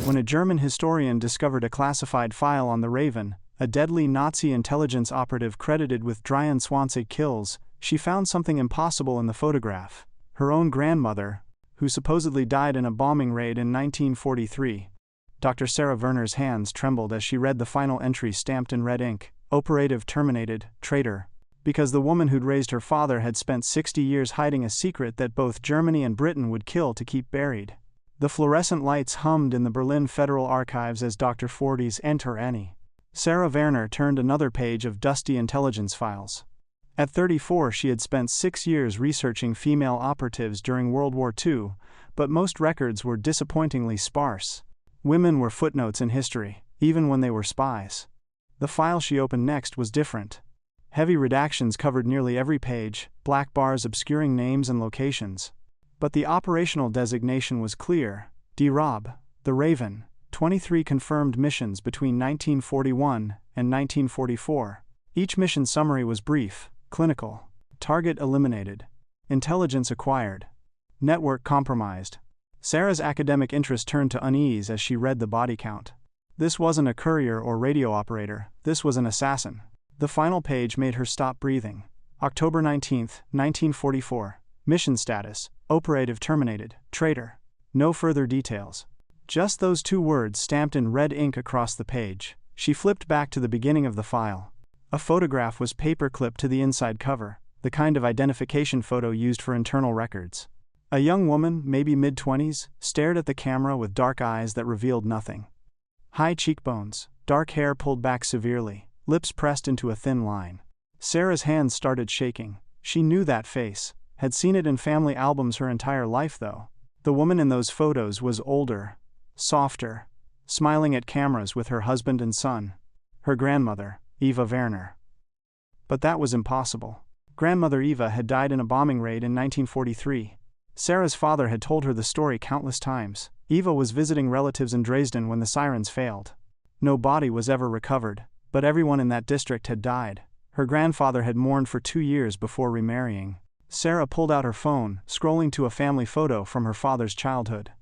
When a German historian discovered a classified file on the Raven, a deadly Nazi intelligence operative credited with 23 kills, she found something impossible in the photograph. Her own grandmother, who supposedly died in a bombing raid in 1943. Dr. Sarah Werner's hands trembled as she read the final entry stamped in red ink. Operative terminated, traitor. Because the woman who'd raised her father had spent 60 years hiding a secret that both Germany and Britain would kill to keep buried. The fluorescent lights hummed in the Berlin Federal Archives as Dr. Fordy's Enter Annie. Sarah Werner turned another page of dusty intelligence files. At 34, she had spent 6 years researching female operatives during World War II, but most records were disappointingly sparse. Women were footnotes in history, even when they were spies. The file she opened next was different. Heavy redactions covered nearly every page, black bars obscuring names and locations. But the operational designation was clear: D-Rob, the Raven, 23 confirmed missions between 1941 and 1944. Each mission summary was brief, clinical. Target eliminated. Intelligence acquired. Network compromised. Sarah's academic interest turned to unease as she read the body count. This wasn't a courier or radio operator, this was an assassin. The final page made her stop breathing. October 19, 1944. Mission status: operative terminated, traitor. No further details. Just those 2 words stamped in red ink across the page. She flipped back to the beginning of the file. A photograph was paper-clipped to the inside cover, the kind of identification photo used for internal records. A young woman, maybe mid-20s, stared at the camera with dark eyes that revealed nothing. High cheekbones, dark hair pulled back severely, lips pressed into a thin line. Sarah's hands started shaking. She knew that face, had seen it in family albums her entire life though. The woman in those photos was older, softer, smiling at cameras with her husband and son. Her grandmother, Eva Werner. But that was impossible. Grandmother Eva had died in a bombing raid in 1943. Sarah's father had told her the story countless times. Eva was visiting relatives in Dresden when the sirens failed. No body was ever recovered, but everyone in that district had died. Her grandfather had mourned for 2 years before remarrying. Sarah pulled out her phone, scrolling to a family photo from her father's childhood.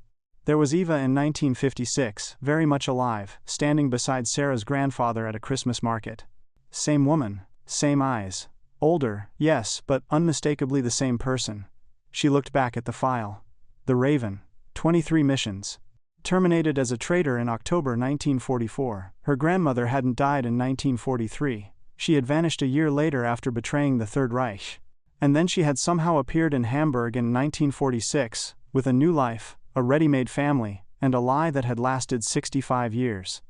There was Eva in 1956, very much alive, standing beside Sarah's grandfather at a Christmas market. Same woman, same eyes. Older, yes, but unmistakably the same person. She looked back at the file. The Raven, 23 missions. Terminated as a traitor in October 1944. Her grandmother hadn't died in 1943. She had vanished a year later after betraying the Third Reich. And then she had somehow appeared in Hamburg in 1946, with a new life, a ready-made family, and a lie that had lasted 65 years.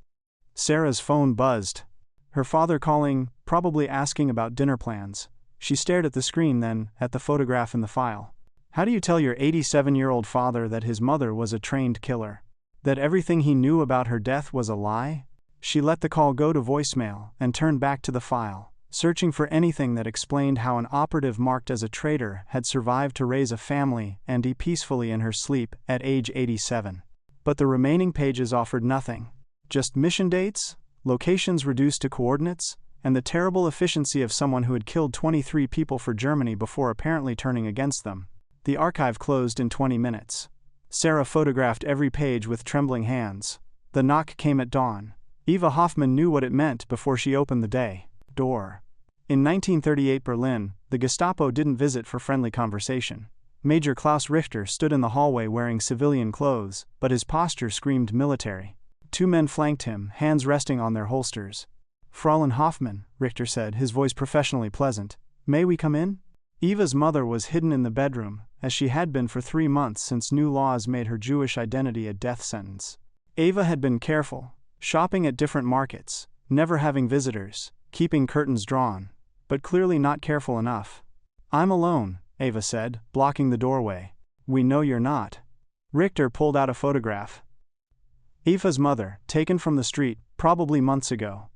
Sarah's phone buzzed. Her father calling, probably asking about dinner plans. She stared at the screen then, at the photograph in the file. How do you tell your 87-year-old father that his mother was a trained killer? That everything he knew about her death was a lie? She let the call go to voicemail and turned back to the file, searching for anything that explained how an operative marked as a traitor had survived to raise a family and die peacefully in her sleep at age 87. But the remaining pages offered nothing. Just mission dates, locations reduced to coordinates, and the terrible efficiency of someone who had killed 23 people for Germany before apparently turning against them. The archive closed in 20 minutes. Sarah photographed every page with trembling hands. The knock came at dawn. Eva Hoffmann knew what it meant before she opened the day door. In 1938 Berlin, the Gestapo didn't visit for friendly conversation. Major Klaus Richter stood in the hallway wearing civilian clothes, but his posture screamed military. 2 men flanked him, hands resting on their holsters. Fräulein Hoffmann, Richter said, his voice professionally pleasant. May we come in? Eva's mother was hidden in the bedroom, as she had been for 3 months since new laws made her Jewish identity a death sentence. Eva had been careful, shopping at different markets, never having visitors, keeping curtains drawn, but clearly not careful enough. I'm alone, Eva said, blocking the doorway. We know you're not. Richter pulled out a photograph. Eva's mother, taken from the street, probably months ago.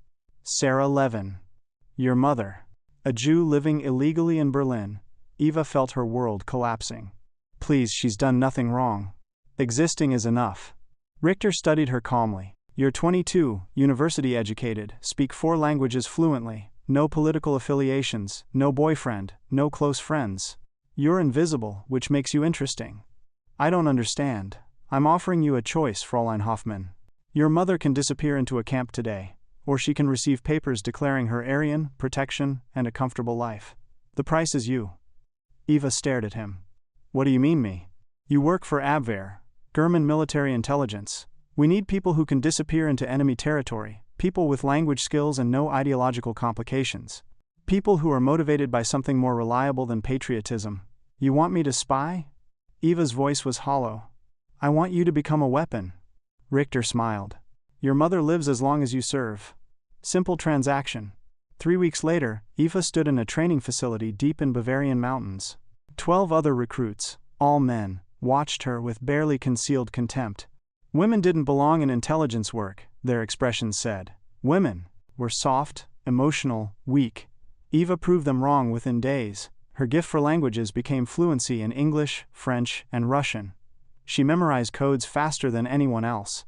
Sarah Levin. Your mother. A Jew living illegally in Berlin. Eva felt her world collapsing. Please, she's done nothing wrong. Existing is enough. Richter studied her calmly. You're 22, university educated, speak 4 languages fluently, no political affiliations, no boyfriend, no close friends. You're invisible, which makes you interesting. I don't understand. I'm offering you a choice, Fräulein Hoffmann. Your mother can disappear into a camp today, or she can receive papers declaring her Aryan, protection, and a comfortable life. The price is you. Eva stared at him. What do you mean me? You work for Abwehr, German military intelligence. We need people who can disappear into enemy territory, people with language skills and no ideological complications. People who are motivated by something more reliable than patriotism. You want me to spy? Eva's voice was hollow. I want you to become a weapon. Richter smiled. Your mother lives as long as you serve. Simple transaction. 3 weeks later, Eva stood in a training facility deep in Bavarian mountains. 12 other recruits, all men, watched her with barely concealed contempt. Women didn't belong in intelligence work, their expressions said. Women were soft, emotional, weak. Eva proved them wrong within days. Her gift for languages became fluency in English, French, and Russian. She memorized codes faster than anyone else.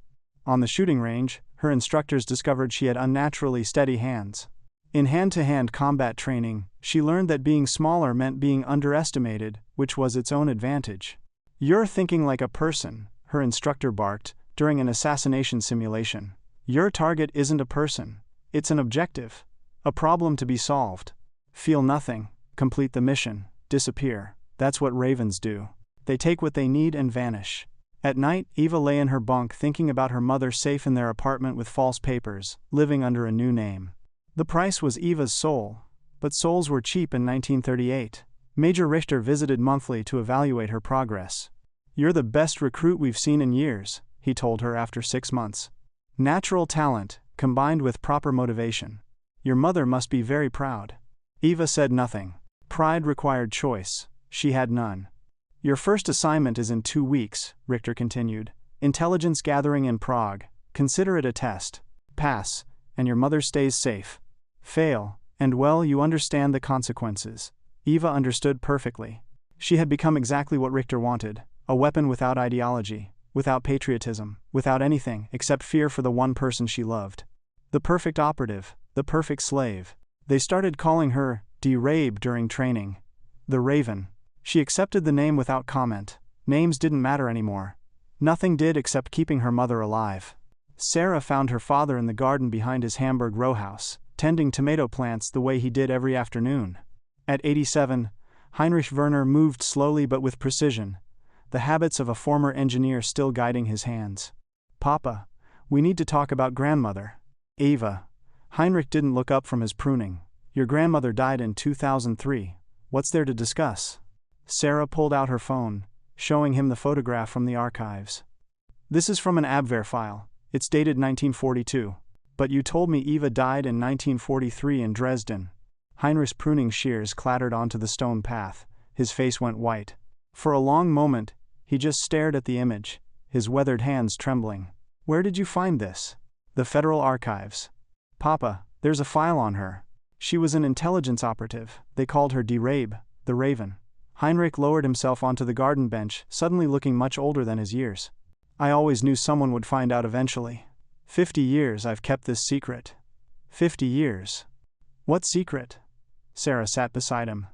On the shooting range, her instructors discovered she had unnaturally steady hands. In hand-to-hand combat training, she learned that being smaller meant being underestimated, which was its own advantage. You're thinking like a person, her instructor barked, during an assassination simulation. Your target isn't a person. It's an objective. A problem to be solved. Feel nothing, complete the mission, disappear. That's what ravens do. They take what they need and vanish. At night, Eva lay in her bunk thinking about her mother safe in their apartment with false papers, living under a new name. The price was Eva's soul, but souls were cheap in 1938. Major Richter visited monthly to evaluate her progress. You're the best recruit we've seen in years, he told her after 6 months. Natural talent, combined with proper motivation. Your mother must be very proud. Eva said nothing. Pride required choice. She had none. Your first assignment is in 2 weeks, Richter continued. Intelligence gathering in Prague. Consider it a test. Pass, and your mother stays safe. Fail, and well, you understand the consequences. Eva understood perfectly. She had become exactly what Richter wanted, a weapon without ideology, without patriotism, without anything except fear for the one person she loved. The perfect operative, the perfect slave. They started calling her Die Rabe during training. The Raven. She accepted the name without comment. Names didn't matter anymore. Nothing did except keeping her mother alive. Sarah found her father in the garden behind his Hamburg row house, tending tomato plants the way he did every afternoon. At 87, Heinrich Werner moved slowly but with precision, the habits of a former engineer still guiding his hands. Papa, we need to talk about grandmother. Eva. Heinrich didn't look up from his pruning. Your grandmother died in 2003. What's there to discuss? Sarah pulled out her phone, showing him the photograph from the archives. This is from an Abwehr file. It's dated 1942. But you told me Eva died in 1943 in Dresden. Heinrich's pruning shears clattered onto the stone path. His face went white. For a long moment, he just stared at the image, his weathered hands trembling. Where did you find this? The Federal Archives. Papa, there's a file on her. She was an intelligence operative. They called her Die Rabe, the Raven. Heinrich lowered himself onto the garden bench, suddenly looking much older than his years. I always knew someone would find out eventually. 50 years I've kept this secret. 50 years. What secret? Sarah sat beside him.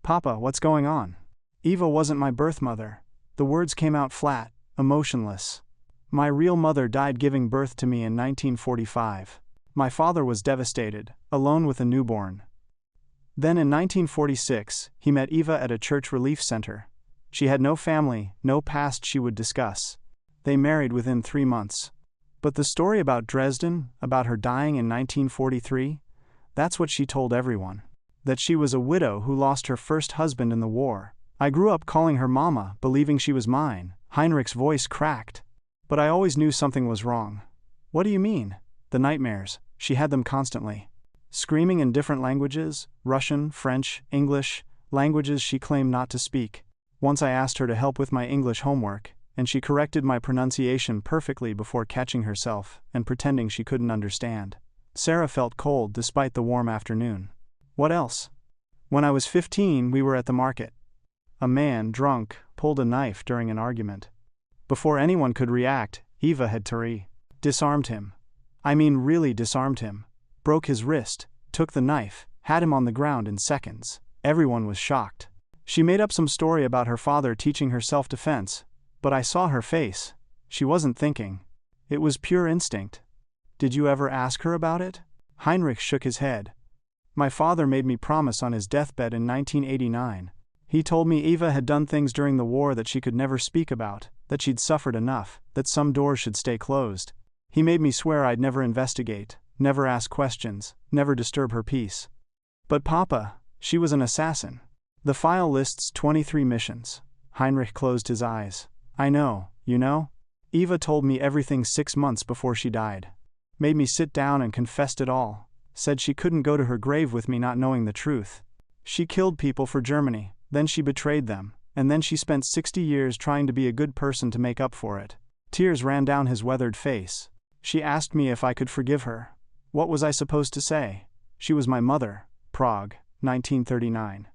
Papa, what's going on? Eva wasn't my birth mother. The words came out flat, emotionless. My real mother died giving birth to me in 1945. My father was devastated, alone with a newborn. Then in 1946, he met Eva at a church relief center. She had no family, no past she would discuss. They married within 3 months. But the story about Dresden, about her dying in 1943, that's what she told everyone. That she was a widow who lost her first husband in the war. I grew up calling her Mama, believing she was mine. Heinrich's voice cracked. But I always knew something was wrong. What do you mean? The nightmares. She had them constantly. Screaming in different languages, Russian, French, English, languages she claimed not to speak. Once I asked her to help with my English homework, and she corrected my pronunciation perfectly before catching herself and pretending she couldn't understand. Sarah felt cold despite the warm afternoon. What else? When I was 15, we were at the market. A man, drunk, pulled a knife during an argument. Before anyone could react, Eva had disarmed him. I mean really disarmed him. Broke his wrist, took the knife, had him on the ground in seconds. Everyone was shocked. She made up some story about her father teaching her self-defense, but I saw her face. She wasn't thinking. It was pure instinct. Did you ever ask her about it? Heinrich shook his head. My father made me promise on his deathbed in 1989. He told me Eva had done things during the war that she could never speak about, that she'd suffered enough, that some doors should stay closed. He made me swear I'd never investigate, never ask questions, never disturb her peace. But Papa, she was an assassin. The file lists 23 missions. Heinrich closed his eyes. I know, you know? Eva told me everything 6 months before she died. Made me sit down and confessed it all. Said she couldn't go to her grave with me not knowing the truth. She killed people for Germany, then she betrayed them, and then she spent 60 years trying to be a good person to make up for it. Tears ran down his weathered face. She asked me if I could forgive her. What was I supposed to say? She was my mother. Prague, 1939.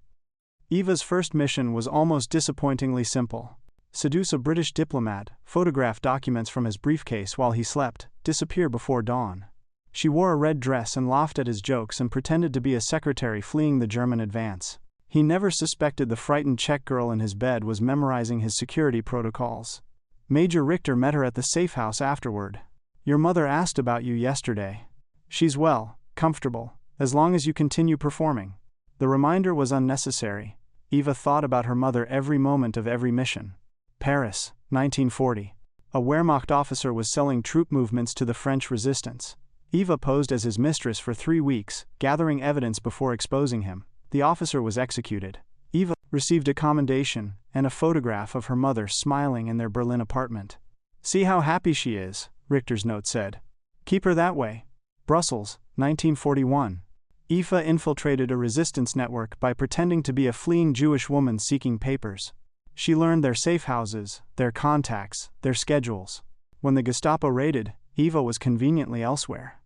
Eva's first mission was almost disappointingly simple. Seduce a British diplomat, photograph documents from his briefcase while he slept, disappear before dawn. She wore a red dress and laughed at his jokes and pretended to be a secretary fleeing the German advance. He never suspected the frightened Czech girl in his bed was memorizing his security protocols. Major Richter met her at the safe house afterward. Your mother asked about you yesterday. She's well, comfortable, as long as you continue performing. The reminder was unnecessary. Eva thought about her mother every moment of every mission. Paris, 1940. A Wehrmacht officer was selling troop movements to the French resistance. Eva posed as his mistress for 3 weeks, gathering evidence before exposing him. The officer was executed. Eva received a commendation and a photograph of her mother smiling in their Berlin apartment. See how happy she is, Richter's note said. Keep her that way. Brussels, 1941. Eva infiltrated a resistance network by pretending to be a fleeing Jewish woman seeking papers. She learned their safe houses, their contacts, their schedules. When the Gestapo raided, Eva was conveniently elsewhere.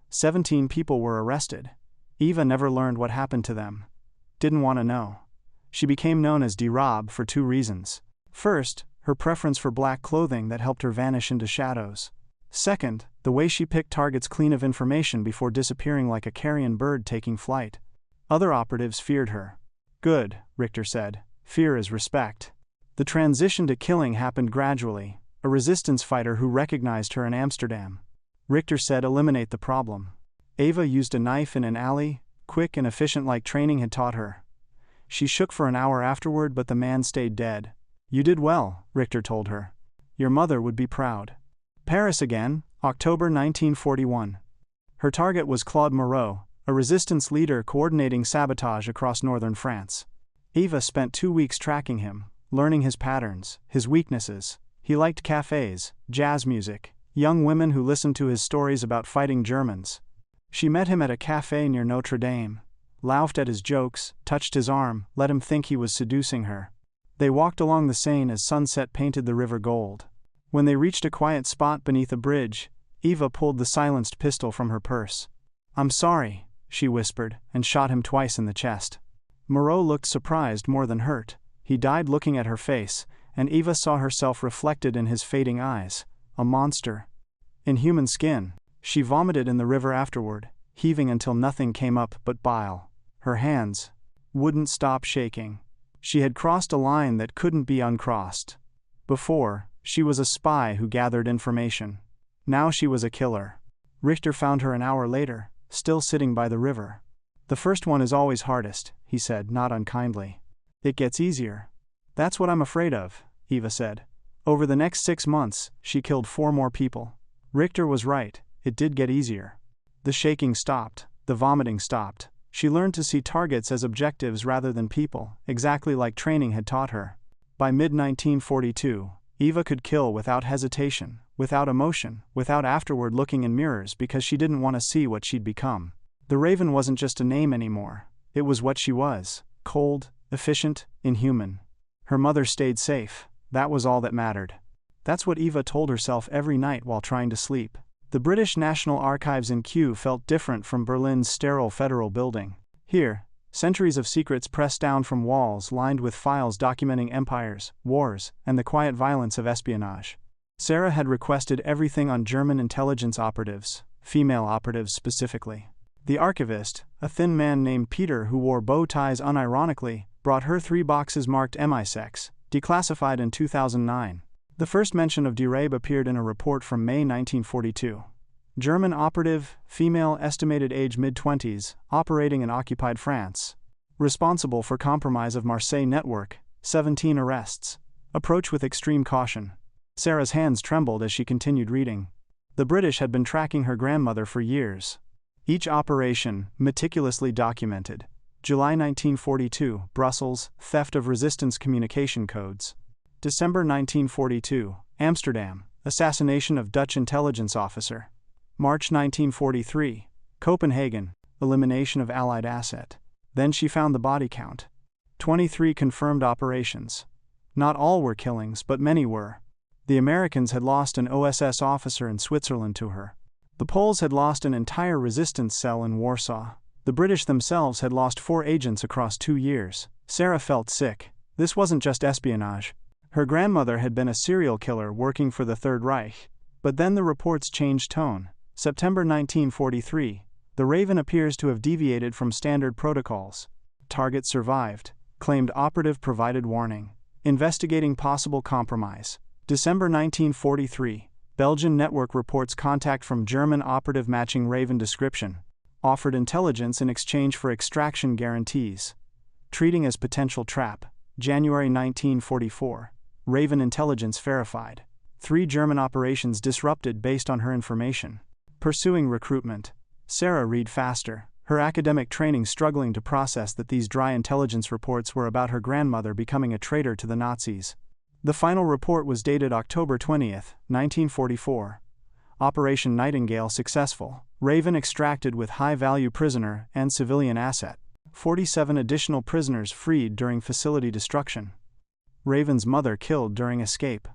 17 people were arrested. Eva never learned what happened to them. Didn't want to know. She became known as D-Rob for 2 reasons. First, her preference for black clothing that helped her vanish into shadows. Second, the way she picked targets clean of information before disappearing like a carrion bird taking flight. Other operatives feared her. Good, Richter said. Fear is respect. The transition to killing happened gradually. A resistance fighter who recognized her in Amsterdam. Richter said eliminate the problem. Eva used a knife in an alley, quick and efficient like training had taught her. She shook for an hour afterward but the man stayed dead. You did well, Richter told her. Your mother would be proud. Paris again, October 1941. Her target was Claude Moreau, a resistance leader coordinating sabotage across northern France. Eva spent 2 weeks tracking him, learning his patterns, his weaknesses. He liked cafes, jazz music, young women who listened to his stories about fighting Germans. She met him at a cafe near Notre Dame, laughed at his jokes, touched his arm, let him think he was seducing her. They walked along the Seine as sunset painted the river gold. When they reached a quiet spot beneath a bridge, Eva pulled the silenced pistol from her purse. I'm sorry, she whispered, and shot him twice in the chest. Moreau looked surprised more than hurt. He died looking at her face, and Eva saw herself reflected in his fading eyes. A monster. In human skin. She vomited in the river afterward, heaving until nothing came up but bile. Her hands wouldn't stop shaking. She had crossed a line that couldn't be uncrossed. Before, she was a spy who gathered information. Now she was a killer. Richter found her an hour later, still sitting by the river. The first one is always hardest, he said, not unkindly. It gets easier. That's what I'm afraid of, Eva said. Over the next 6 months, she killed 4 more people. Richter was right, it did get easier. The shaking stopped, the vomiting stopped. She learned to see targets as objectives rather than people, exactly like training had taught her. By mid-1942, Eva could kill without hesitation, without emotion, without afterward looking in mirrors because she didn't want to see what she'd become. The Raven wasn't just a name anymore, it was what she was, cold, efficient, inhuman. Her mother stayed safe, that was all that mattered. That's what Eva told herself every night while trying to sleep. The British National Archives in Kew felt different from Berlin's sterile federal building. Here, centuries of secrets pressed down from walls lined with files documenting empires, wars, and the quiet violence of espionage. Sarah had requested everything on German intelligence operatives, female operatives specifically. The archivist, a thin man named Peter who wore bow ties unironically, brought her 3 boxes marked MI6, declassified in 2009. The first mention of Die Rabe appeared in a report from May 1942. German operative, female, estimated age mid-20s, operating in occupied France. Responsible for compromise of Marseille network, 17 arrests. Approach with extreme caution. Sarah's hands trembled as she continued reading. The British had been tracking her grandmother for years. Each operation, meticulously documented. July 1942, Brussels, theft of resistance communication codes. December 1942, Amsterdam, assassination of Dutch intelligence officer. March 1943, Copenhagen, elimination of Allied asset. Then she found the body count. 23 confirmed operations. Not all were killings, but many were. The Americans had lost an OSS officer in Switzerland to her. The Poles had lost an entire resistance cell in Warsaw. The British themselves had lost 4 agents across 2 years. Sarah felt sick. This wasn't just espionage. Her grandmother had been a serial killer working for the Third Reich. But then the reports changed tone. September 1943. The Raven appears to have deviated from standard protocols. Target survived. Claimed operative provided warning. Investigating possible compromise. December 1943. Belgian network reports contact from German operative matching Raven description. Offered intelligence in exchange for extraction guarantees. Treating as potential trap. January 1944. Raven intelligence verified. 3 German operations disrupted based on her information. Pursuing recruitment. Sarah read faster, her academic training struggling to process that these dry intelligence reports were about her grandmother becoming a traitor to the Nazis. The final report was dated October 20, 1944. Operation Nightingale successful. Raven extracted with high-value prisoner and civilian asset. 47 additional prisoners freed during facility destruction. Raven's mother killed during escape.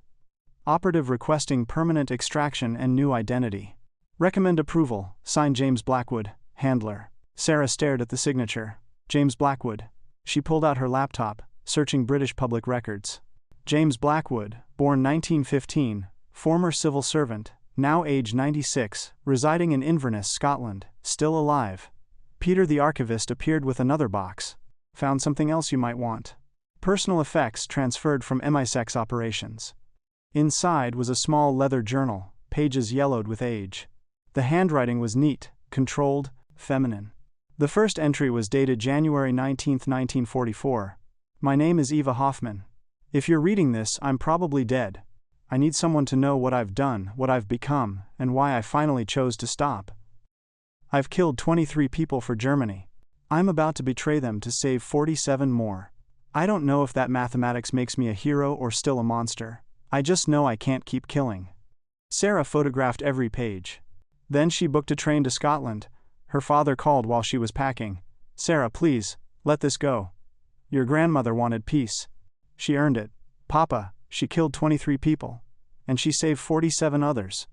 Operative requesting permanent extraction and new identity. Recommend approval, signed James Blackwood, handler. Sarah stared at the signature. James Blackwood. She pulled out her laptop, searching British public records. James Blackwood, born 1915, former civil servant, now age 96, residing in Inverness, Scotland, still alive. Peter the archivist appeared with another box. Found something else you might want. Personal effects transferred from MI6 operations. Inside was a small leather journal, pages yellowed with age. The handwriting was neat, controlled, feminine. The first entry was dated January 19, 1944. My name is Eva Hoffman. If you're reading this, I'm probably dead. I need someone to know what I've done, what I've become, and why I finally chose to stop. I've killed 23 people for Germany. I'm about to betray them to save 47 more. I don't know if that mathematics makes me a hero or still a monster. I just know I can't keep killing. Sarah photographed every page. Then she booked a train to Scotland. Her father called while she was packing. Sarah, please, let this go. Your grandmother wanted peace. She earned it. Papa, she killed 23 people. And she saved 47 others.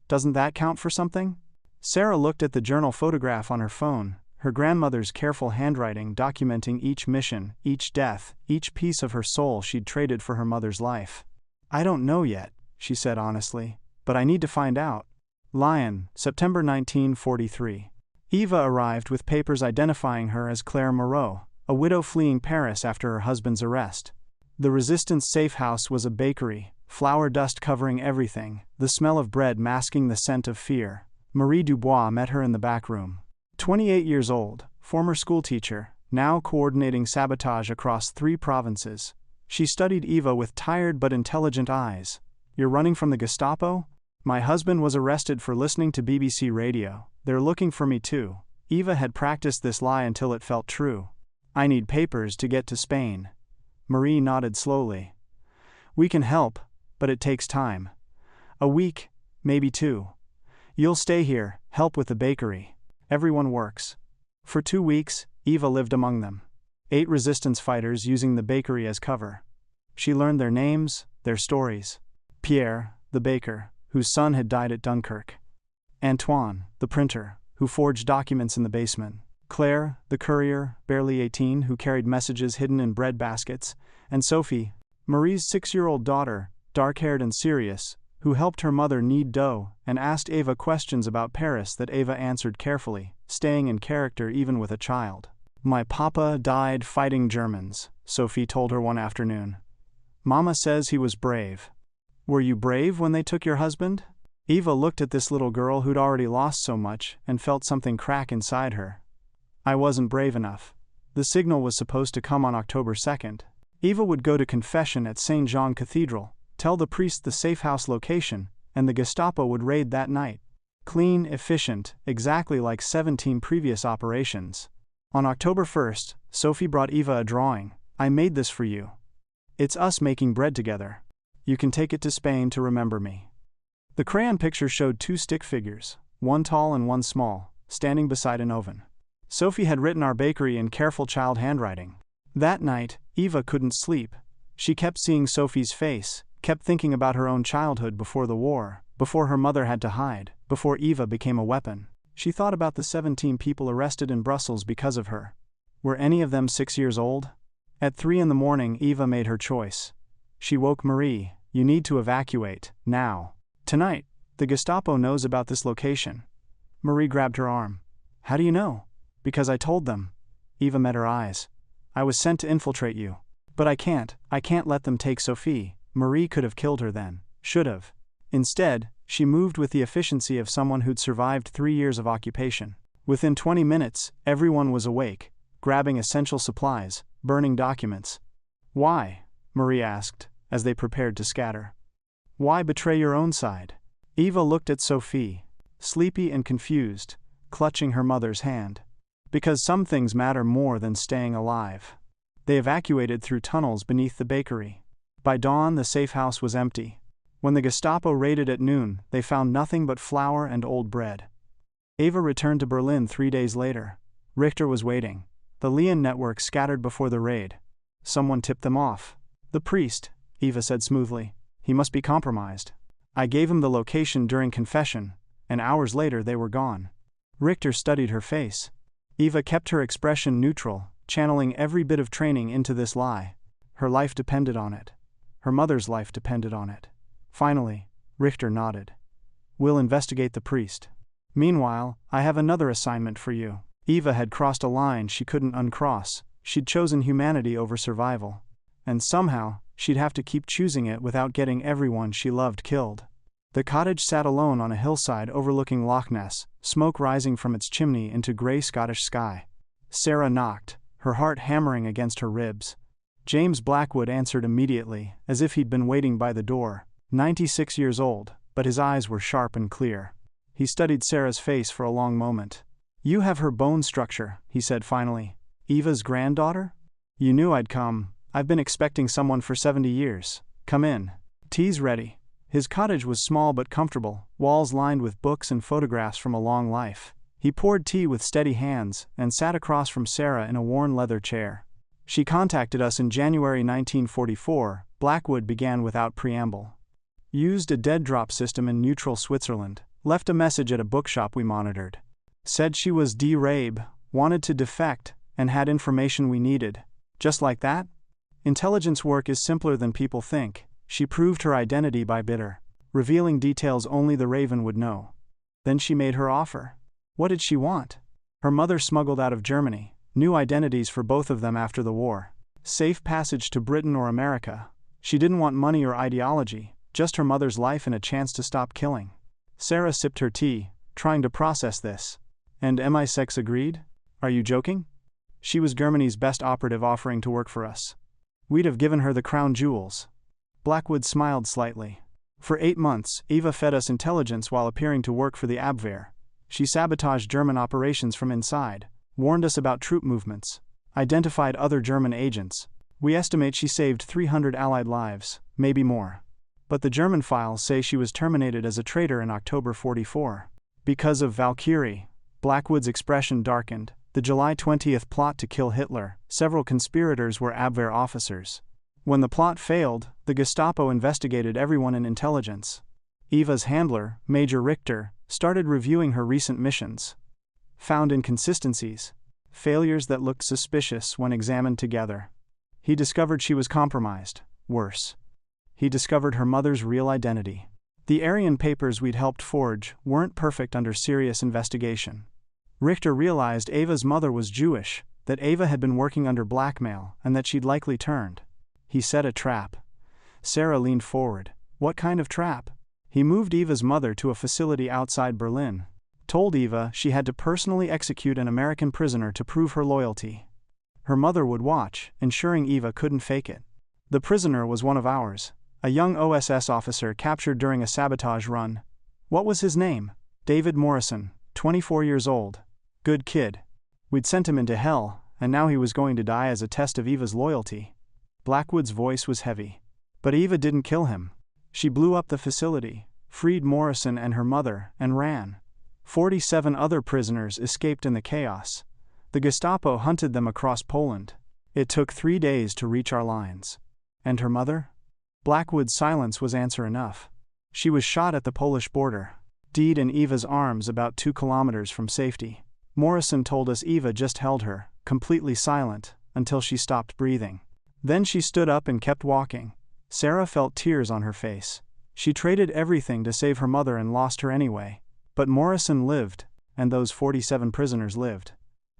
Doesn't that count for something? Sarah looked at the journal photograph on her phone, her grandmother's careful handwriting documenting each mission, each death, each piece of her soul she'd traded for her mother's life. I don't know yet, she said honestly, but I need to find out. Lyon, September 1943. Eva arrived with papers identifying her as Claire Moreau, a widow fleeing Paris after her husband's arrest. The resistance safe house was a bakery, flour dust covering everything, the smell of bread masking the scent of fear. Marie Dubois met her in the back room. 28 years old, former schoolteacher, now coordinating sabotage across 3 provinces. She studied Eva with tired but intelligent eyes. You're running from the Gestapo? My husband was arrested for listening to BBC radio. They're looking for me too. Eva had practiced this lie until it felt true. I need papers to get to Spain. Marie nodded slowly. We can help, but it takes time. A week, maybe 2. You'll stay here, help with the bakery. Everyone works. For 2 weeks, Eva lived among them. 8 resistance fighters using the bakery as cover. She learned their names, their stories. Pierre, the baker, whose son had died at Dunkirk. Antoine, the printer, who forged documents in the basement. Claire, the courier, barely 18, who carried messages hidden in bread baskets. And Sophie, Marie's 6-year-old daughter, dark-haired and serious, who helped her mother knead dough and asked Eva questions about Paris that Eva answered carefully, staying in character even with a child. My papa died fighting Germans, Sophie told her one afternoon. Mama says he was brave. Were you brave when they took your husband? Eva looked at this little girl who'd already lost so much and felt something crack inside her. I wasn't brave enough. The signal was supposed to come on October 2nd. Eva would go to confession at St. Jean Cathedral, tell the priest the safe house location, and the Gestapo would raid that night. Clean, efficient, exactly like 17 previous operations. On October 1st, Sophie brought Eva a drawing. I made this for you. It's us making bread together. You can take it to Spain to remember me. The crayon picture showed two stick figures, one tall and one small, standing beside an oven. Sophie had written our bakery in careful child handwriting. That night, Eva couldn't sleep. She kept seeing Sophie's face, kept thinking about her own childhood before the war, before her mother had to hide, before Eva became a weapon. She thought about the 17 people arrested in Brussels because of her. Were any of them 6 years old? At 3 in the morning, Eva made her choice. She woke Marie. You need to evacuate, now. Tonight, the Gestapo knows about this location. Marie grabbed her arm. How do you know? Because I told them. Eva met her eyes. I was sent to infiltrate you. But I can't let them take Sophie. Marie could have killed her then. Should have. Instead, she moved with the efficiency of someone who'd survived 3 years of occupation. Within 20 minutes, everyone was awake, grabbing essential supplies, burning documents. Why? Marie asked, as they prepared to scatter. Why betray your own side? Eva looked at Sophie, sleepy and confused, clutching her mother's hand. Because some things matter more than staying alive. They evacuated through tunnels beneath the bakery. By dawn, the safe house was empty. When the Gestapo raided at noon, they found nothing but flour and old bread. Eva returned to Berlin 3 days later. Richter was waiting. The Leon network scattered before the raid. Someone tipped them off. The priest, Eva said smoothly. He must be compromised. I gave him the location during confession, and hours later they were gone. Richter studied her face. Eva kept her expression neutral, channeling every bit of training into this lie. Her life depended on it. Her mother's life depended on it. Finally, Richter nodded. We'll investigate the priest. Meanwhile, I have another assignment for you. Eva had crossed a line she couldn't uncross. She'd chosen humanity over survival. And somehow, she'd have to keep choosing it without getting everyone she loved killed. The cottage sat alone on a hillside overlooking Loch Ness, smoke rising from its chimney into grey Scottish sky. Sarah knocked, her heart hammering against her ribs. James Blackwood answered immediately, as if he'd been waiting by the door, 96 years old, but his eyes were sharp and clear. He studied Sarah's face for a long moment. You have her bone structure, he said finally. Eva's granddaughter? You knew I'd come. I've been expecting someone for 70 years. Come in. Tea's ready. His cottage was small but comfortable, walls lined with books and photographs from a long life. He poured tea with steady hands and sat across from Sarah in a worn leather chair. She contacted us in January 1944, Blackwood began without preamble. Used a dead drop system in neutral Switzerland, left a message at a bookshop we monitored. Said she was D-Rabe, wanted to defect, and had information we needed. Just like that? Intelligence work is simpler than people think. She proved her identity by bitter, revealing details only the Raven would know. Then she made her offer. What did she want? Her mother smuggled out of Germany, new identities for both of them after the war. Safe passage to Britain or America. She didn't want money or ideology, just her mother's life and a chance to stop killing. Sarah sipped her tea, trying to process this. And MI6 agreed? Are you joking? She was Germany's best operative offering to work for us. We'd have given her the crown jewels. Blackwood smiled slightly. For 8 months, Eva fed us intelligence while appearing to work for the Abwehr. She sabotaged German operations from inside, warned us about troop movements, identified other German agents. We estimate she saved 300 Allied lives, maybe more. But the German files say she was terminated as a traitor in October 44. Because of Valkyrie. Blackwood's expression darkened. The July 20th plot to kill Hitler, several conspirators were Abwehr officers. When the plot failed, the Gestapo investigated everyone in intelligence. Eva's handler, Major Richter, started reviewing her recent missions. Found inconsistencies, failures that looked suspicious when examined together. He discovered she was compromised. Worse. He discovered her mother's real identity. The Aryan papers we'd helped forge weren't perfect under serious investigation. Richter realized Eva's mother was Jewish, that Eva had been working under blackmail, and that she'd likely turned. He set a trap. Sarah leaned forward. What kind of trap? He moved Eva's mother to a facility outside Berlin. Told Eva she had to personally execute an American prisoner to prove her loyalty. Her mother would watch, ensuring Eva couldn't fake it. The prisoner was one of ours, a young OSS officer captured during a sabotage run. What was his name? David Morrison, 24 years old. Good kid. We'd sent him into hell, and now he was going to die as a test of Eva's loyalty. Blackwood's voice was heavy. But Eva didn't kill him. She blew up the facility, freed Morrison and her mother, and ran. 47 other prisoners escaped in the chaos. The Gestapo hunted them across Poland. It took 3 days to reach our lines. And her mother? Blackwood's silence was answer enough. She was shot at the Polish border. Died in Eva's arms about 2 kilometers from safety. Morrison told us Eva just held her, completely silent, until she stopped breathing. Then she stood up and kept walking. Sarah felt tears on her face. She traded everything to save her mother and lost her anyway. But Morrison lived, and those 47 prisoners lived.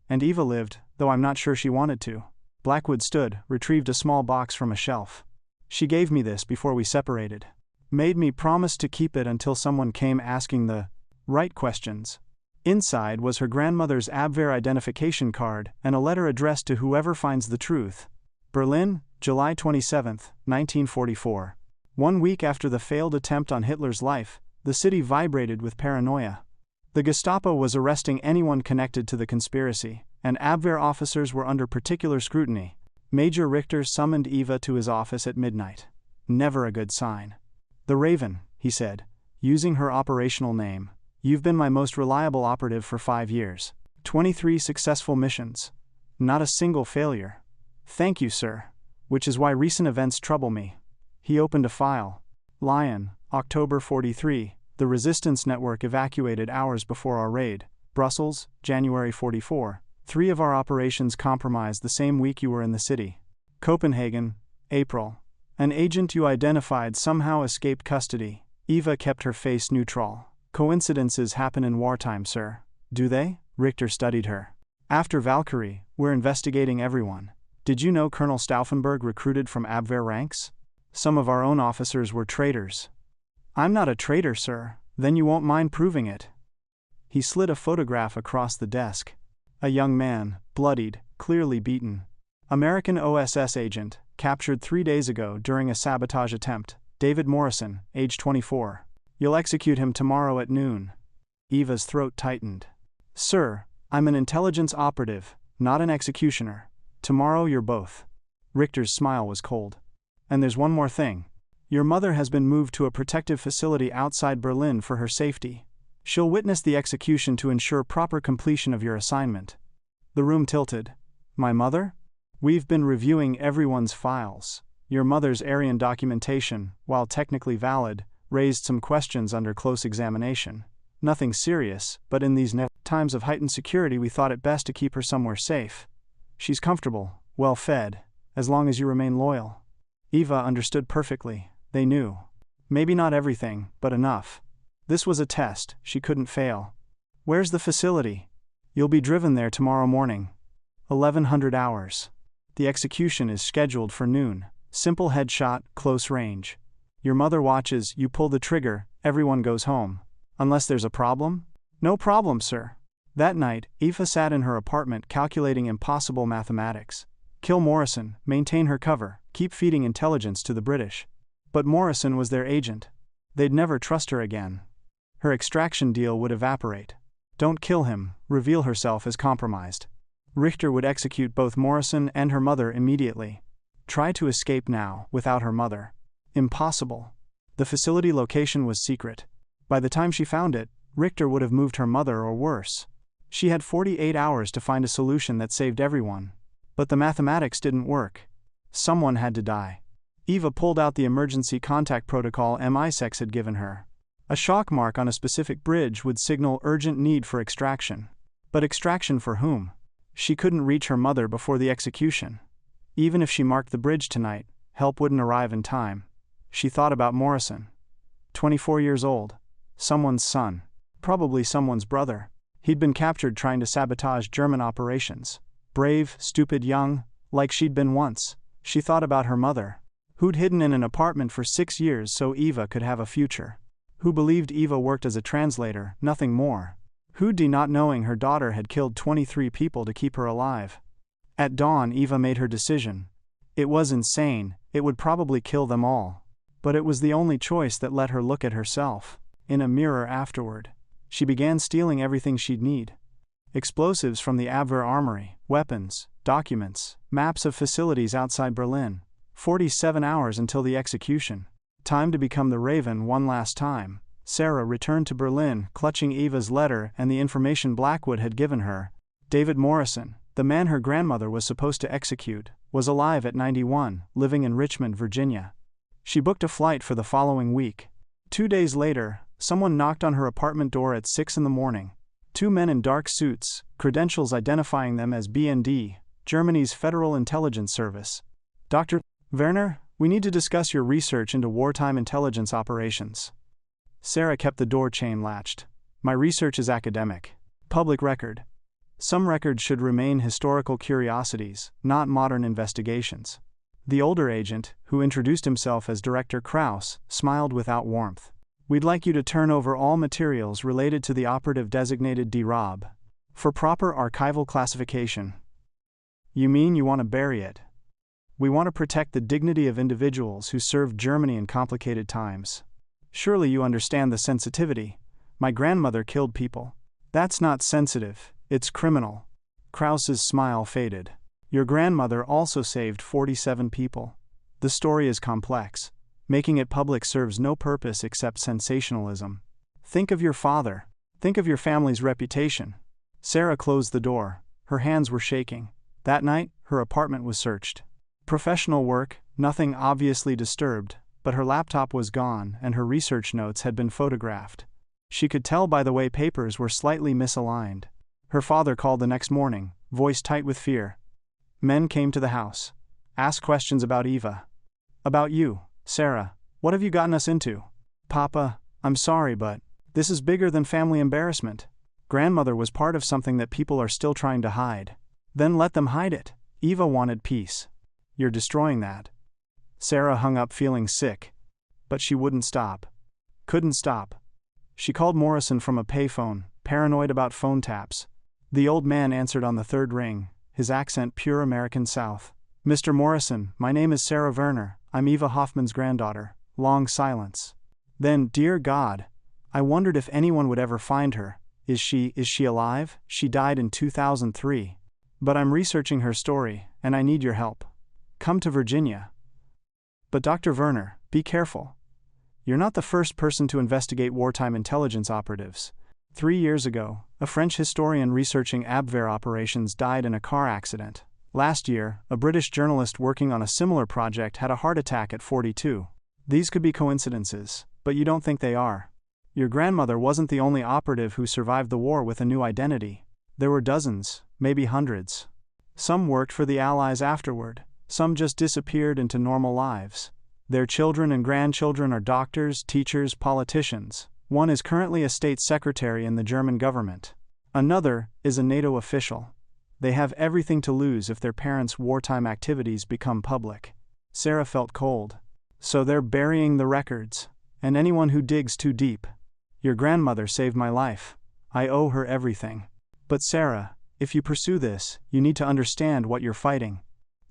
And Eva lived, though I'm not sure she wanted to. Blackwood stood, retrieved a small box from a shelf. She gave me this before we separated. Made me promise to keep it until someone came asking the right questions. Inside was her grandmother's Abwehr identification card and a letter addressed to whoever finds the truth. Berlin, July 27, 1944. 1 week after the failed attempt on Hitler's life, the city vibrated with paranoia. The Gestapo was arresting anyone connected to the conspiracy, and Abwehr officers were under particular scrutiny. Major Richter summoned Eva to his office at midnight. Never a good sign. "The Raven," he said, using her operational name. "You've been my most reliable operative for 5 years. 23 successful missions. Not a single failure. Thank you, sir. Which is why recent events trouble me." He opened a file. Lyon, October 43. The resistance network evacuated hours before our raid. Brussels, January 44. 3 of our operations compromised the same week you were in the city. Copenhagen, April. An agent you identified somehow escaped custody. Eva kept her face neutral. "Coincidences happen in wartime, sir." "Do they?" Richter studied her. "After Valkyrie, we're investigating everyone. Did you know Colonel Stauffenberg recruited from Abwehr ranks? Some of our own officers were traitors." "I'm not a traitor, sir." "Then you won't mind proving it." He slid a photograph across the desk. A young man, bloodied, clearly beaten. American OSS agent, captured 3 days ago during a sabotage attempt. David Morrison, age 24. "You'll execute him tomorrow at noon." Eva's throat tightened. "Sir, I'm an intelligence operative, not an executioner. Tomorrow you're both." Richter's smile was cold. "And there's one more thing. Your mother has been moved to a protective facility outside Berlin for her safety. She'll witness the execution to ensure proper completion of your assignment." The room tilted. "My mother?" "We've been reviewing everyone's files. Your mother's Aryan documentation, while technically valid, raised some questions under close examination. Nothing serious, but in these times of heightened security we thought it best to keep her somewhere safe. She's comfortable, well fed, as long as you remain loyal." Eva understood perfectly. They knew. Maybe not everything, but enough. This was a test, she couldn't fail. "Where's the facility?" "You'll be driven there tomorrow morning. 1100 hours. The execution is scheduled for noon. Simple headshot, close range. Your mother watches, you pull the trigger, everyone goes home. Unless there's a problem?" "No problem, sir." That night, Eva sat in her apartment calculating impossible mathematics. Kill Morrison, maintain her cover, keep feeding intelligence to the British. But Morrison was their agent. They'd never trust her again. Her extraction deal would evaporate. Don't kill him, reveal herself as compromised. Richter would execute both Morrison and her mother immediately. Try to escape now, without her mother. Impossible. The facility location was secret. By the time she found it, Richter would have moved her mother or worse. She had 48 hours to find a solution that saved everyone. But the mathematics didn't work. Someone had to die. Eva pulled out the emergency contact protocol MI6 had given her. A shock mark on a specific bridge would signal urgent need for extraction. But extraction for whom? She couldn't reach her mother before the execution. Even if she marked the bridge tonight, help wouldn't arrive in time. She thought about Morrison. 24 years old. Someone's son. Probably someone's brother. He'd been captured trying to sabotage German operations. Brave, stupid, young, like she'd been once. She thought about her mother. Who'd hidden in an apartment for 6 years so Eva could have a future? Who believed Eva worked as a translator, nothing more? Who'd not knowing her daughter had killed 23 people to keep her alive? At dawn, Eva made her decision. It was insane, it would probably kill them all. But it was the only choice that let her look at herself. In a mirror afterward, she began stealing everything she'd need. Explosives from the Abwehr armory, weapons, documents, maps of facilities outside Berlin. 47 hours until the execution. Time to become the Raven one last time. Sarah returned to Berlin, clutching Eva's letter and the information Blackwood had given her. David Morrison, the man her grandmother was supposed to execute, was alive at 91, living in Richmond, Virginia. She booked a flight for the following week. 2 days later, someone knocked on her apartment door at 6 in the morning. 2 men in dark suits, credentials identifying them as BND, Germany's Federal Intelligence Service. Dr. Werner, we need to discuss your research into wartime intelligence operations. Sarah kept the door chain latched. My research is academic. Public record. Some records should remain historical curiosities, not modern investigations. The older agent, who introduced himself as Director Krauss, smiled without warmth. We'd like you to turn over all materials related to the operative designated D-Rob for proper archival classification. You mean you want to bury it? We want to protect the dignity of individuals who served Germany in complicated times. Surely you understand the sensitivity. My grandmother killed people. That's not sensitive, it's criminal. Krauss's smile faded. Your grandmother also saved 47 people. The story is complex. Making it public serves no purpose except sensationalism. Think of your father. Think of your family's reputation. Sarah closed the door. Her hands were shaking. That night, her apartment was searched. Professional work, nothing obviously disturbed, but her laptop was gone and her research notes had been photographed. She could tell by the way papers were slightly misaligned. Her father called the next morning, voice tight with fear. Men came to the house. Asked questions about Eva. About you, Sarah. What have you gotten us into? Papa, I'm sorry, but this is bigger than family embarrassment. Grandmother was part of something that people are still trying to hide. Then let them hide it. Eva wanted peace. You're destroying that. Sarah hung up feeling sick. But she wouldn't stop. Couldn't stop. She called Morrison from a payphone, paranoid about phone taps. The old man answered on the third ring, his accent pure American South. Mr. Morrison, my name is Sarah Werner. I'm Eva Hoffman's granddaughter. Long silence. Then, dear God, I wondered if anyone would ever find her. Is she alive? She died in 2003. But I'm researching her story, and I need your help. Come to Virginia. But Dr. Werner, be careful. You're not the first person to investigate wartime intelligence operatives. 3 years ago, a French historian researching Abwehr operations died in a car accident. Last year, a British journalist working on a similar project had a heart attack at 42. These could be coincidences, but you don't think they are. Your grandmother wasn't the only operative who survived the war with a new identity. There were dozens, maybe hundreds. Some worked for the Allies afterward. Some just disappeared into normal lives. Their children and grandchildren are doctors, teachers, politicians. One is currently a state secretary in the German government. Another is a NATO official. They have everything to lose if their parents' wartime activities become public. Sarah felt cold. So they're burying the records. And anyone who digs too deep. Your grandmother saved my life. I owe her everything. But Sarah, if you pursue this, you need to understand what you're fighting.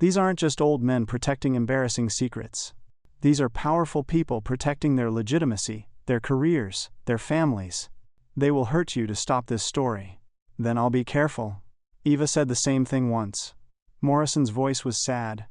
These aren't just old men protecting embarrassing secrets. These are powerful people protecting their legitimacy, their careers, their families. They will hurt you to stop this story. Then I'll be careful. Eva said the same thing once. Morrison's voice was sad.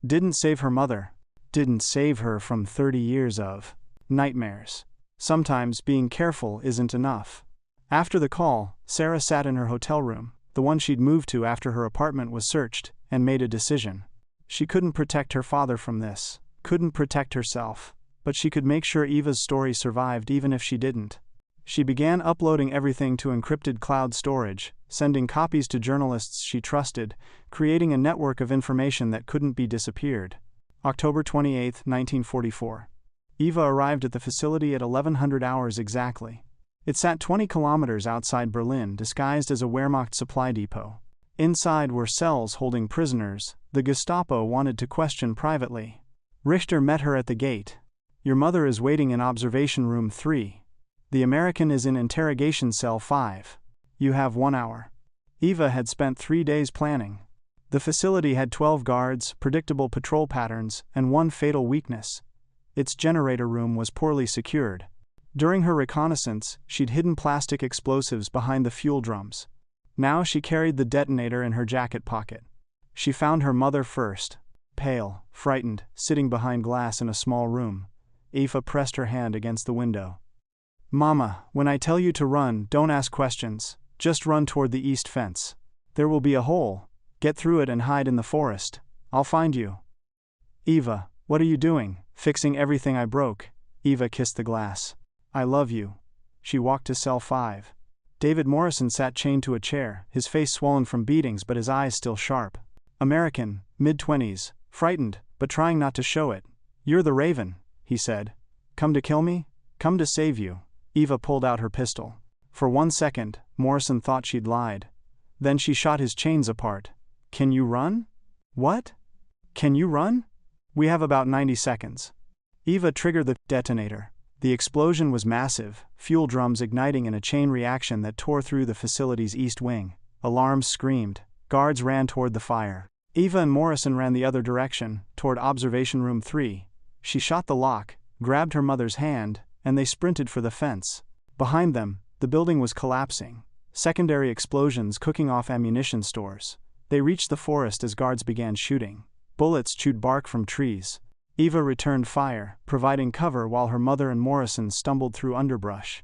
Didn't save her mother. Didn't save her from 30 years of nightmares. Sometimes being careful isn't enough. After the call, Sarah sat in her hotel room, the one she'd moved to after her apartment was searched, and made a decision. She couldn't protect her father from this, couldn't protect herself, but she could make sure Eva's story survived even if she didn't. She began uploading everything to encrypted cloud storage, sending copies to journalists she trusted, creating a network of information that couldn't be disappeared. October 28, 1944. Eva arrived at the facility at 1100 hours exactly. It sat 20 kilometers outside Berlin, disguised as a Wehrmacht supply depot. Inside were cells holding prisoners the Gestapo wanted to question privately. Richter met her at the gate. Your mother is waiting in observation room 3. The American is in interrogation cell 5. You have 1 hour. Eva had spent 3 days planning. The facility had 12 guards, predictable patrol patterns, and one fatal weakness. Its generator room was poorly secured. During her reconnaissance, she'd hidden plastic explosives behind the fuel drums. Now she carried the detonator in her jacket pocket. She found her mother first. Pale, frightened, sitting behind glass in a small room. Eva pressed her hand against the window. Mama, when I tell you to run, don't ask questions. Just run toward the east fence. There will be a hole. Get through it and hide in the forest. I'll find you. Eva, what are you doing? Fixing everything I broke. Eva kissed the glass. I love you. She walked to cell 5. David Morrison sat chained to a chair, his face swollen from beatings but his eyes still sharp. American, mid-20s, frightened, but trying not to show it. You're the Raven, he said. Come to kill me? Come to save you. Eva pulled out her pistol. For 1 second, Morrison thought she'd lied. Then she shot his chains apart. Can you run? What? Can you run? We have about 90 seconds. Eva triggered the detonator. The explosion was massive, fuel drums igniting in a chain reaction that tore through the facility's east wing. Alarms screamed. Guards ran toward the fire. Eva and Morrison ran the other direction, toward observation room 3. She shot the lock, grabbed her mother's hand, and they sprinted for the fence. Behind them, the building was collapsing. Secondary explosions cooking off ammunition stores. They reached the forest as guards began shooting. Bullets chewed bark from trees. Eva returned fire, providing cover while her mother and Morrison stumbled through underbrush.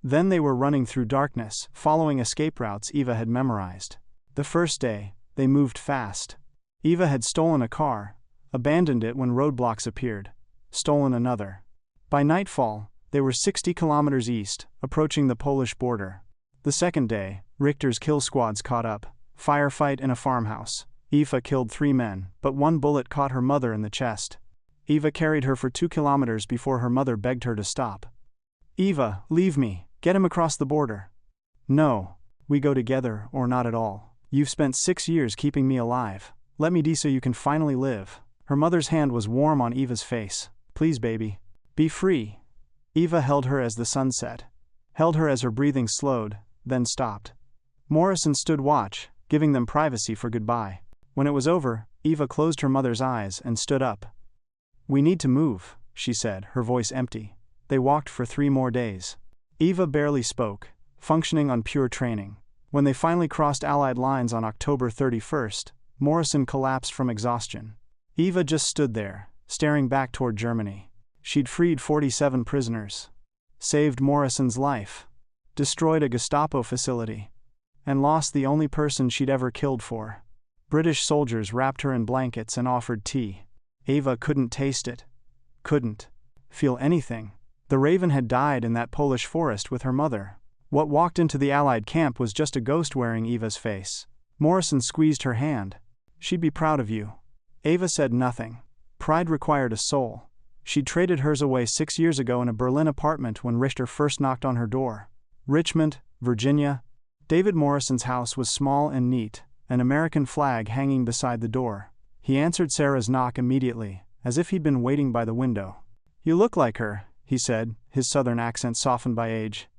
Then they were running through darkness, following escape routes Eva had memorized. The first day, they moved fast. Eva had stolen a car, abandoned it when roadblocks appeared, stolen another. By nightfall, they were 60 kilometers east, approaching the Polish border. The second day, Richter's kill squads caught up. Firefight in a farmhouse. Eva killed 3 men, but 1 bullet caught her mother in the chest. Eva carried her for 2 kilometers before her mother begged her to stop. Eva, leave me. Get him across the border. No. We go together, or not at all. You've spent 6 years keeping me alive. Let me die so you can finally live. Her mother's hand was warm on Eva's face. Please, baby. Be free. Eva held her as the sun set. Held her as her breathing slowed, then stopped. Morrison stood watch, giving them privacy for goodbye. When it was over, Eva closed her mother's eyes and stood up. We need to move, she said, her voice empty. They walked for 3 more days. Eva barely spoke, functioning on pure training. When they finally crossed Allied lines on October 31st, Morrison collapsed from exhaustion. Eva just stood there, staring back toward Germany. She'd freed 47 prisoners, saved Morrison's life, destroyed a Gestapo facility, and lost the only person she'd ever killed for. British soldiers wrapped her in blankets and offered tea. Eva couldn't taste it. Couldn't feel anything. The Raven had died in that Polish forest with her mother. What walked into the Allied camp was just a ghost wearing Eva's face. Morrison squeezed her hand. She'd be proud of you. Eva said nothing. Pride required a soul. She'd traded hers away 6 years ago in a Berlin apartment when Richter first knocked on her door. Richmond, Virginia. David Morrison's house was small and neat, an American flag hanging beside the door. He answered Sarah's knock immediately, as if he'd been waiting by the window. You look like her, he said, his southern accent softened by age.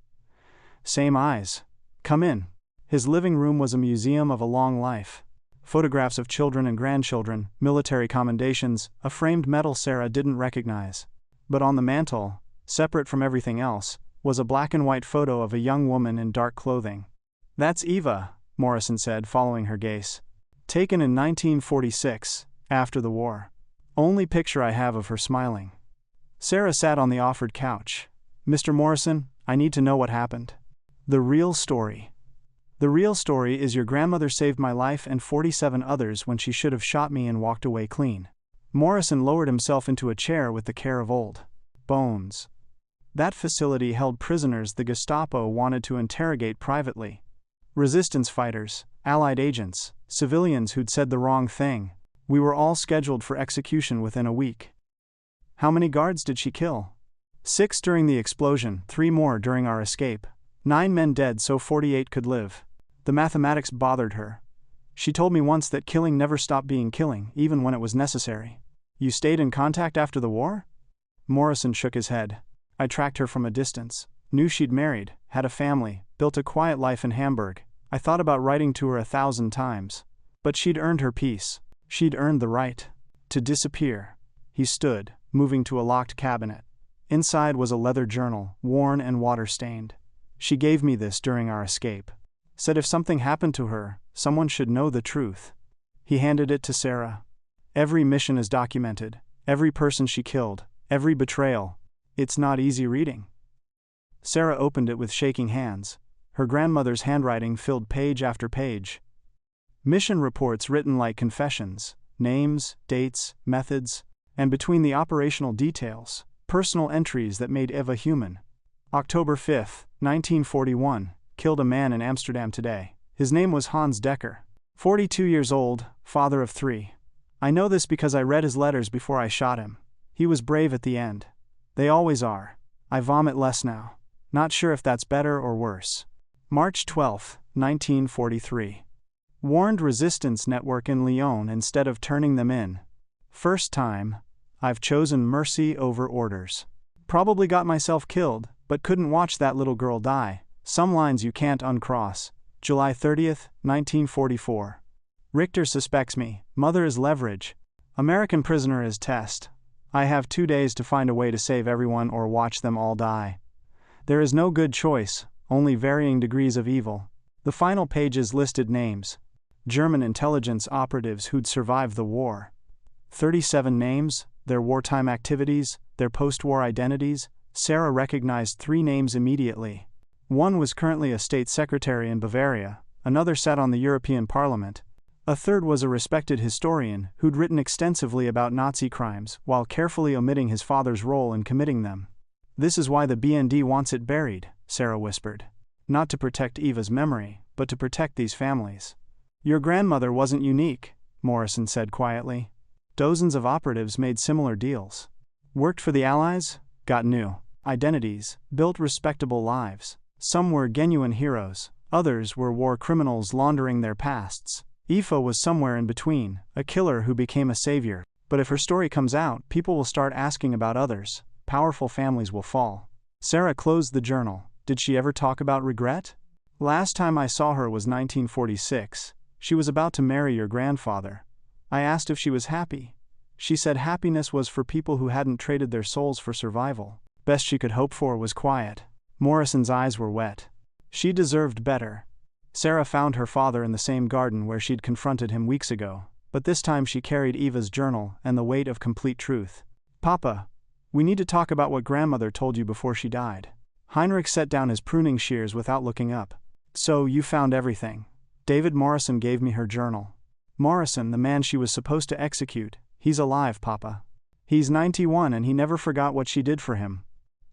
Same eyes. Come in. His living room was a museum of a long life. Photographs of children and grandchildren, military commendations, a framed medal Sarah didn't recognize. But on the mantel, separate from everything else, was a black and white photo of a young woman in dark clothing. That's Eva, Morrison said, following her gaze. Taken in 1946, after the war. Only picture I have of her smiling. Sarah sat on the offered couch. Mr. Morrison, I need to know what happened. The real story. The real story is your grandmother saved my life and 47 others when she should have shot me and walked away clean. Morrison lowered himself into a chair with the care of old bones. That facility held prisoners the Gestapo wanted to interrogate privately. Resistance fighters, Allied agents, civilians who'd said the wrong thing. We were all scheduled for execution within a week. How many guards did she kill? 6 during the explosion, 3 more during our escape. 9 men dead so 48 could live. The mathematics bothered her. She told me once that killing never stopped being killing, even when it was necessary. You stayed in contact after the war? Morrison shook his head. I tracked her from a distance. Knew she'd married, had a family, built a quiet life in Hamburg. I thought about writing to her 1,000 times. But she'd earned her peace. She'd earned the right to disappear. He stood, moving to a locked cabinet. Inside was a leather journal, worn and water-stained. She gave me this during our escape. Said if something happened to her, someone should know the truth. He handed it to Sarah. Every mission is documented. Every person she killed. Every betrayal. It's not easy reading. Sarah opened it with shaking hands. Her grandmother's handwriting filled page after page. Mission reports written like confessions, names, dates, methods, and between the operational details, personal entries that made Eva human. October 5, 1941, killed a man in Amsterdam today. His name was Hans Decker. 42 years old, father of 3. I know this because I read his letters before I shot him. He was brave at the end. They always are. I vomit less now. Not sure if that's better or worse. March 12, 1943. Warned resistance network in Lyon instead of turning them in. First time, I've chosen mercy over orders. Probably got myself killed, but couldn't watch that little girl die. Some lines you can't uncross. July 30th, 1944. Richter suspects me. Mother is leverage. American prisoner is test. I have 2 days to find a way to save everyone or watch them all die. There is no good choice, only varying degrees of evil. The final pages listed names. German intelligence operatives who'd survived the war. 37 names, their wartime activities, their post-war identities. Sarah recognized 3 names immediately. One was currently a state secretary in Bavaria, another sat on the European Parliament. A third was a respected historian who'd written extensively about Nazi crimes while carefully omitting his father's role in committing them. This is why the BND wants it buried, Sarah whispered. Not to protect Eva's memory, but to protect these families. Your grandmother wasn't unique, Morrison said quietly. Dozens of operatives made similar deals. Worked for the Allies, got new identities, built respectable lives. Some were genuine heroes, others were war criminals laundering their pasts. Eva was somewhere in between, a killer who became a savior. But if her story comes out, people will start asking about others. Powerful families will fall. Sarah closed the journal. Did she ever talk about regret? Last time I saw her was 1946. She was about to marry your grandfather. I asked if she was happy. She said happiness was for people who hadn't traded their souls for survival. Best she could hope for was quiet. Morrison's eyes were wet. She deserved better. Sarah found her father in the same garden where she'd confronted him weeks ago, but this time she carried Eva's journal and the weight of complete truth. Papa, we need to talk about what grandmother told you before she died. Heinrich set down his pruning shears without looking up. So you found everything. David Morrison gave me her journal. Morrison, the man she was supposed to execute, he's alive, Papa. He's 91 and he never forgot what she did for him.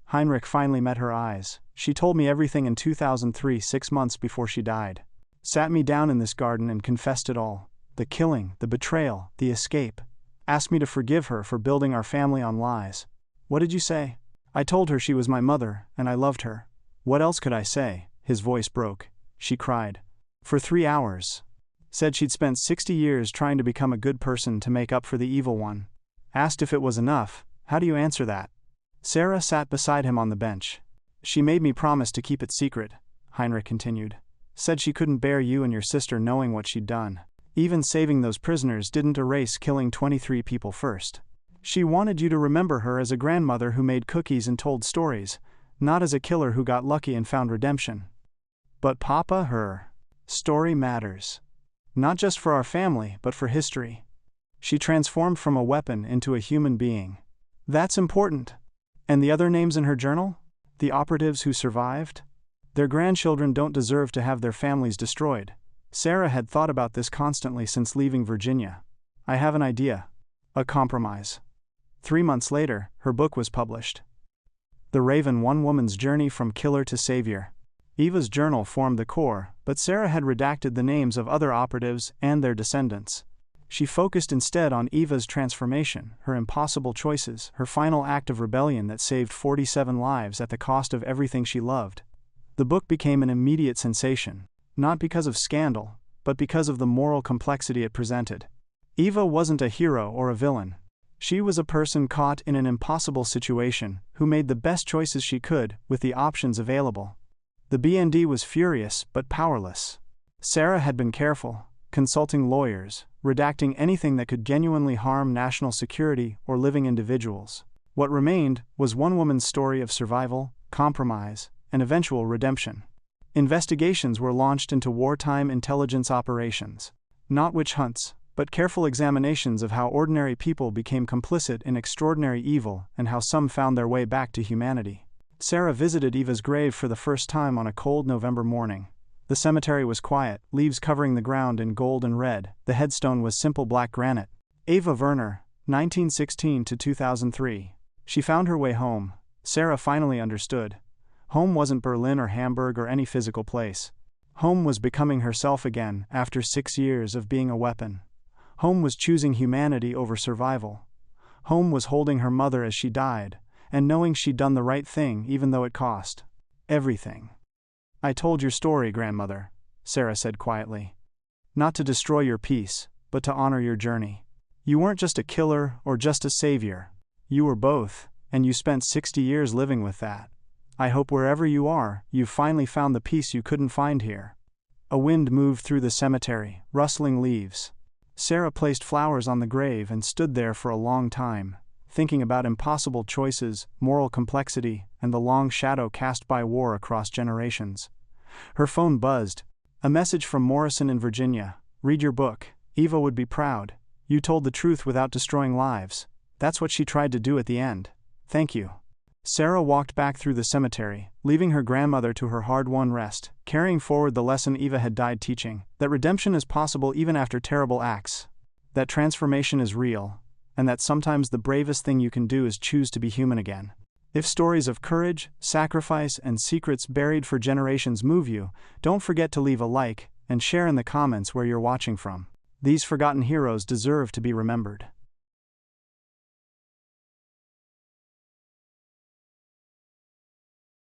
Heinrich finally met her eyes. She told me everything in 2003, 6 months before she died. Sat me down in this garden and confessed it all. The killing, the betrayal, the escape. Asked me to forgive her for building our family on lies. What did you say? I told her she was my mother, and I loved her. What else could I say? His voice broke. She cried. For 3 hours. Said she'd spent 60 years trying to become a good person to make up for the evil one. Asked if it was enough. How do you answer that? Sarah sat beside him on the bench. She made me promise to keep it secret, Heinrich continued. Said she couldn't bear you and your sister knowing what she'd done. Even saving those prisoners didn't erase killing 23 people first. She wanted you to remember her as a grandmother who made cookies and told stories, not as a killer who got lucky and found redemption. But Papa, her story matters. Not just for our family, but for history. She transformed from a weapon into a human being. That's important. And the other names in her journal? The operatives who survived? Their grandchildren don't deserve to have their families destroyed. Sarah had thought about this constantly since leaving Virginia. I have an idea. A compromise. 3 months later, her book was published. The Raven, One Woman's Journey from Killer to Savior. Eva's journal formed the core, but Sarah had redacted the names of other operatives and their descendants. She focused instead on Eva's transformation, her impossible choices, her final act of rebellion that saved 47 lives at the cost of everything she loved. The book became an immediate sensation, not because of scandal, but because of the moral complexity it presented. Eva wasn't a hero or a villain. She was a person caught in an impossible situation, who made the best choices she could, with the options available. The BND was furious, but powerless. Sarah had been careful, consulting lawyers, redacting anything that could genuinely harm national security or living individuals. What remained was one woman's story of survival, compromise, and eventual redemption. Investigations were launched into wartime intelligence operations. Not witch hunts, but careful examinations of how ordinary people became complicit in extraordinary evil and how some found their way back to humanity. Sarah visited Eva's grave for the first time on a cold November morning. The cemetery was quiet, leaves covering the ground in gold and red. The headstone was simple black granite. Eva Werner, 1916 to 2003. She found her way home. Sarah finally understood. Home wasn't Berlin or Hamburg or any physical place. Home was becoming herself again after 6 years of being a weapon. Home was choosing humanity over survival. Home was holding her mother as she died, and knowing she'd done the right thing even though it cost everything. "I told your story, grandmother," Sarah said quietly. "Not to destroy your peace, but to honor your journey. You weren't just a killer or just a savior. You were both, and you spent 60 years living with that. I hope wherever you are, you've finally found the peace you couldn't find here." A wind moved through the cemetery, rustling leaves. Sarah placed flowers on the grave and stood there for a long time, thinking about impossible choices, moral complexity, and the long shadow cast by war across generations. Her phone buzzed. A message from Morrison in Virginia. "Read your book. Eva would be proud. You told the truth without destroying lives. That's what she tried to do at the end. Thank you." Sarah walked back through the cemetery, leaving her grandmother to her hard-won rest, carrying forward the lesson Eva had died teaching, that redemption is possible even after terrible acts, that transformation is real, and that sometimes the bravest thing you can do is choose to be human again. If stories of courage, sacrifice, and secrets buried for generations move you, don't forget to leave a like and share in the comments where you're watching from. These forgotten heroes deserve to be remembered.